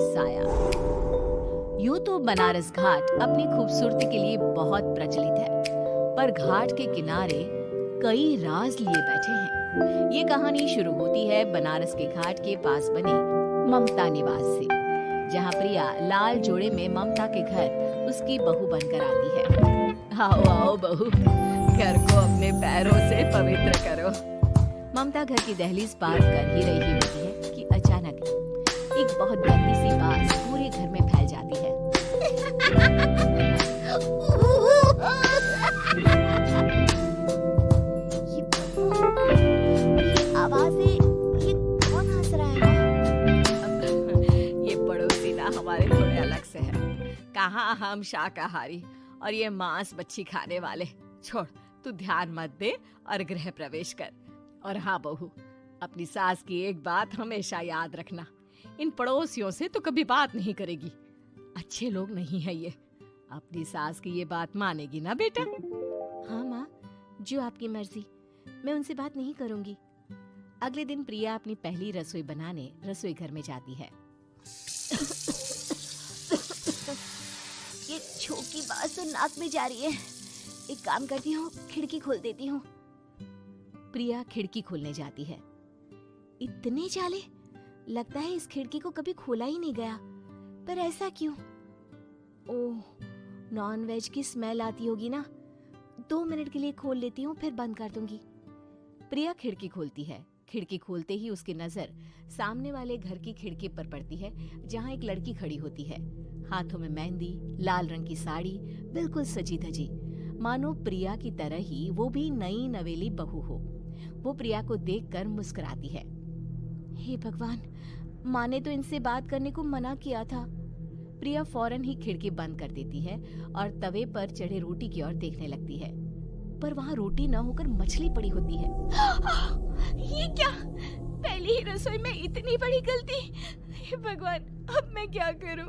साया। यूं तो बनारस घाट अपनी खूबसूरती के लिए बहुत प्रचलित है, पर घाट के किनारे कई राज लिए बैठे हैं। ये कहानी शुरू होती है बनारस के घाट के पास बने ममता निवास से, जहाँ प्रिया लाल जोड़े में ममता के घर उसकी बहू बनकर आती है। आओ आओ बहू, घर को अपने पैरों से पवित्र करो। ममता घर की दहलीज पार कर ही रही होती है कि अचानक एक बहुत गंदी सी बात पूरे घर में फैल जाती है। ये आवाज़ें, ये कौन हंस रहा है? ये पड़ोसी ना हमारे थोड़े अलग से है। कहाँ हम शाकाहारी और ये मांस मच्छी खाने वाले। छोड़, तू ध्यान मत दे और गृह प्रवेश कर। और हाँ बहू, अपनी सास की एक बात हमेशा याद रखना, इन पड़ोसियों से तो कभी बात नहीं करेगी। अच्छे लोग नहीं है ये। अपनी सास की ये बात मानेगी ना बेटा? हाँ माँ, जो आपकी मर्जी, मैं उनसे बात नहीं करूंगी। अगले दिन प्रिया अपनी पहली रसोई बनाने रसोई घर में जाती है। ये छोटी बात तो नाक में जा रही है। एक काम करती हूँ, खिड़की खोल देती हूँ। प्रिया खिड़की खोलने जाती है। इतने जाले, लगता है इस खिड़की को कभी खोला ही नहीं गया। पर ऐसा क्यों? ओह, नॉन वेज की स्मेल आती होगी ना। 2 मिनट के लिए खोल लेती हूँ, फिर बंद कर दूंगी। प्रिया खिड़की खोलती है। खिड़की खोलते ही उसकी नजर सामने वाले घर की खिड़की पर पड़ती है, जहाँ एक लड़की खड़ी होती है। हाथों में मेहंदी, लाल रंग की साड़ी, बिल्कुल सजी धजी, मानो प्रिया की तरह ही वो भी नई नवेली बहू हो। वो प्रिया को देखकर मुस्कुराती है। हे भगवान, माँ ने तो इनसे बात करने को मना किया था। प्रिया फौरन ही खिड़की बंद कर देती है और तवे पर चढ़े रोटी की ओर देखने लगती है, पर वहाँ रोटी न होकर मछली पड़ी होती है। ये क्या? पहली ही रसोई में इतनी बड़ी गलती! हे भगवान, अब मैं क्या करूं?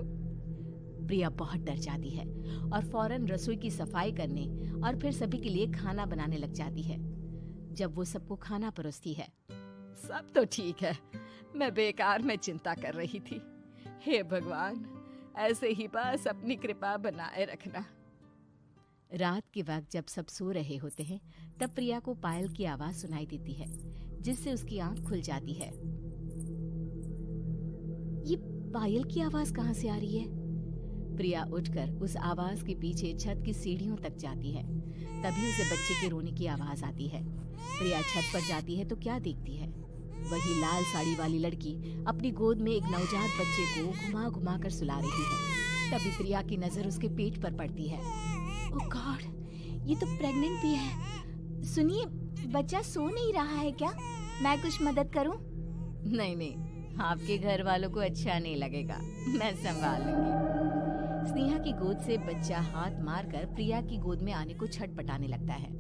प्रिया बहुत डर जाती है और फौरन रसोई की सफाई करने और फिर सभी के लिए खाना बनाने लग जाती है। जब वो सबको खाना परोसती है, सब तो ठीक है, मैं बेकार में चिंता कर रही थी। हे भगवान, ऐसे ही बस अपनी कृपा बनाए रखना। रात के वक्त जब सब सो रहे होते हैं, तब प्रिया को पायल की आवाज सुनाई देती है, जिससे उसकी आंख खुल जाती है। ये पायल की आवाज कहाँ से आ रही है? प्रिया उठकर उस आवाज के पीछे छत की सीढ़ियों तक जाती है। तभी उसे बच्चे के रोने की आवाज आती है। प्रिया छत पर जाती है तो क्या देखती है? वही लाल साड़ी वाली लड़की अपनी गोद में एक नवजात बच्चे को घुमा घुमा कर सुला रही है। तभी प्रिया की नजर उसके पेट पर पड़ती है। ओह गॉड, ये तो प्रेग्नेंट भी है। सुनिए, बच्चा सो नहीं रहा है क्या? मैं कुछ मदद करूं? नहीं नहीं, आपके घर वालों को अच्छा नहीं लगेगा, मैं संभाल लूंगी। स्नेहा की गोद से बच्चा हाथ मारकर प्रिया की गोद में आने को छटपटाने लगता है।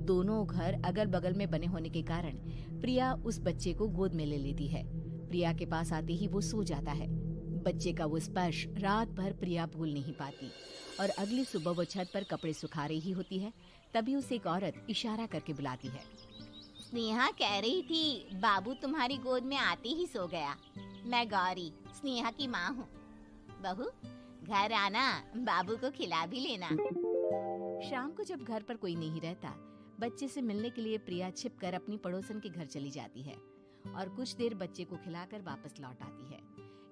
दोनों घर अगल बगल में बने होने के कारण प्रिया उस बच्चे को गोद में ले लेती है। प्रिया के पास आते ही वो सो जाता है। बच्चे का वो स्पर्श रात भर प्रिया भूल नहीं पाती और अगली सुबह वो छत पर कपड़े सुखा रही होती है। तभी उसे एक औरत इशारा करके बुलाती है। स्नेहा कह रही थी बाबू तुम्हारी गोद में आते ही सो गया। मैं गौरी, स्नेहा की माँ हूँ। बहू, घर आना, बाबू को खिला भी लेना। शाम को जब घर पर कोई नहीं रहता, बच्चे से मिलने के लिए प्रिया छिपकर अपनी पड़ोसन के घर चली जाती है और कुछ देर बच्चे को खिलाकर वापस लौट आती है।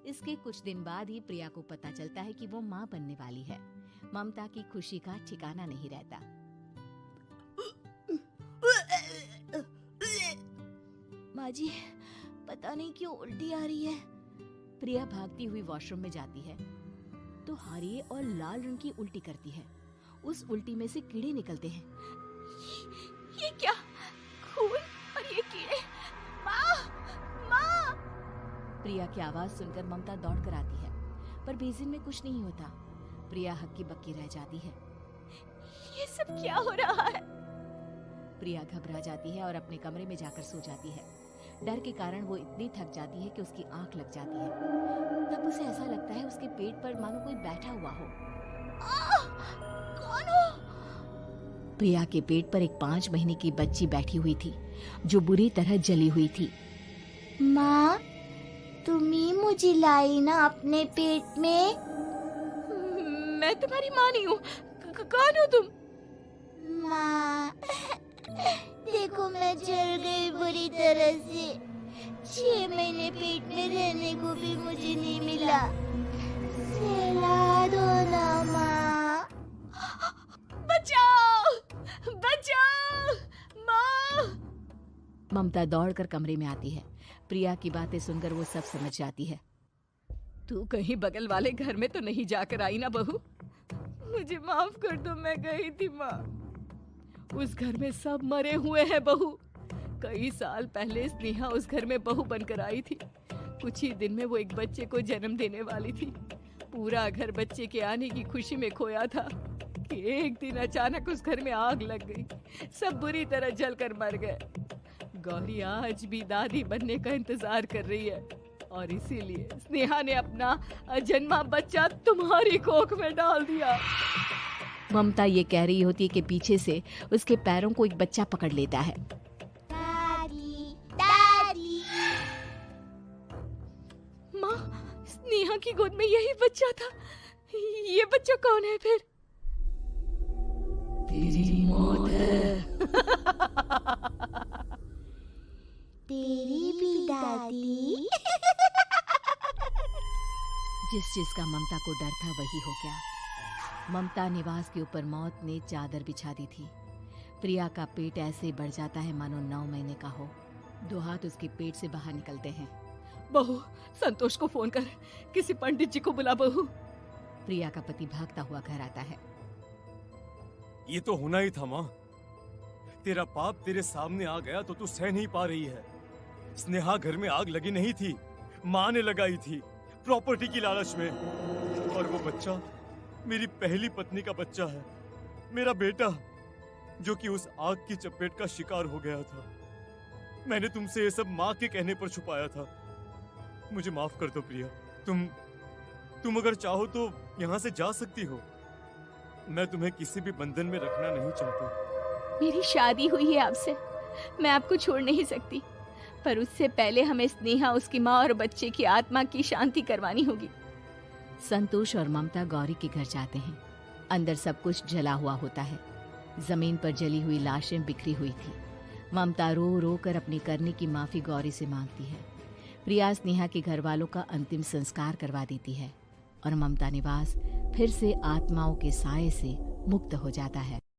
इसके कुछ दिन बाद ही प्रिया को पता चलता है कि वो माँ बनने वाली है। ममता की खुशी का ठिकाना नहीं रहता। माँ जी, पता नहीं क्यों उल्टी आ रही है। प्रिया भागती हुई वॉशरूम में जाती है तो हरे और लाल रंग की उल्टी करती है। उस उल्टी में से कीड़े निकलते हैं। ये क्या? खून और ये कीड़े! माँ! माँ! प्रिया की आवाज सुनकर ममता दौड़ कर आती है, पर बेसिन में कुछ नहीं होता। प्रिया हक्की बक्की रह जाती है। ये सब क्या हो रहा है? प्रिया घबरा जाती है और अपने कमरे में जाकर सो जाती है। डर के कारण वो इतनी थक जाती है कि उसकी आंख लग जाती है। तब उसे ऐसा लगता है उसके पेट पर मानो कोई बैठा हुआ हो। कौन हो? प्रिया के पेट पर एक 5 महीने की बच्ची बैठी हुई थी, जो बुरी तरह जली हुई थी। माँ, तुम ही मुझे लाई ना अपने पेट में। मैं तुम्हारी माँ नहीं हूँ। कौन हो तुम? माँ, देखो मैं जल गई बुरी तरह से। 6 महीने पेट में रहने को भी मुझे नहीं मिला। सहला दो ना माँ। बचाओ, बचाओ, माँ। ममता दौड़कर कमरे में आती है। प्रिया की बातें सुनकर वो सब समझ जाती है। तू कहीं बगल वाले घर में तो नहीं जाकर आई ना बहू? मुझे माफ कर दो, मैं गई थी माँ। उस घर में सब मरे हुए हैं बहू। कई साल पहले स्नेहा उस घर में बहू बनकर आई थी। कुछ ही दिन में वो एक बच्चे को जन्म देने वाली थी। पूरा घर बच्चे के आने की खुशी में खोया था कि एक दिन अचानक उस घर में आग लग गई। सब बुरी तरह जलकर मर गए। गौरी आज भी दादी बनने का इंतजार कर रही है और इसीलिए स्नेहा ने अपना अजन्मा बच्चा तुम्हारी कोख में डाल दिया। ममता ये कह रही होती है कि पीछे से उसके पैरों को एक बच्चा पकड़ लेता है। दादी, दादी। माँ, स्नेहा की गोद में यही बच्चा था। ये बच्चा कौन है फिर? तेरी मौत है। तेरी भी दादी। जिस चीज का ममता को डर था वही हो गया। ममता निवास के ऊपर मौत ने चादर बिछा दी थी। प्रिया का पेट ऐसे बढ़ जाता है मानो 9 महीने का हो। 2 हाथ उसके पेट से बाहर निकलते हैं। बहू, संतोष को फोन कर, किसी पंडित जी को बुला बहू। प्रिया का पति भागता हुआ घर आता है। ये तो होना ही था माँ। तेरा पाप तेरे सामने आ गया तो तू सह नहीं पा रही है। स्नेहा घर में आग लगी नहीं थी, माँ ने लगाई थी, प्रॉपर्टी की लालच में। और वो बच्चा मेरी पहली पत्नी का बच्चा है, मेरा बेटा, जो कि उस आग की चपेट का शिकार हो गया था। मैंने तुमसे ये सब माँ के कहने पर छुपाया था। मुझे माफ कर दो प्रिया। तुम अगर चाहो तो यहाँ से जा सकती हो। मैं तुम्हें किसी भी बंधन में रखना नहीं चाहता। मेरी शादी हुई है आपसे, मैं आपको छोड़ नहीं सकती, पर उससे पहले हमें स्नेहा, उसकी माँ और बच्चे की आत्मा की शांति करवानी होगी। संतोष और ममता गौरी के घर जाते हैं। अंदर सब कुछ जला हुआ होता है। जमीन पर जली हुई लाशें बिखरी हुई थी। ममता रो रो कर अपनी करने की माफी गौरी से मांगती है। प्रिया स्नेहा के घर वालों का अंतिम संस्कार करवा देती है और ममता निवास फिर से आत्माओं के साए से मुक्त हो जाता है।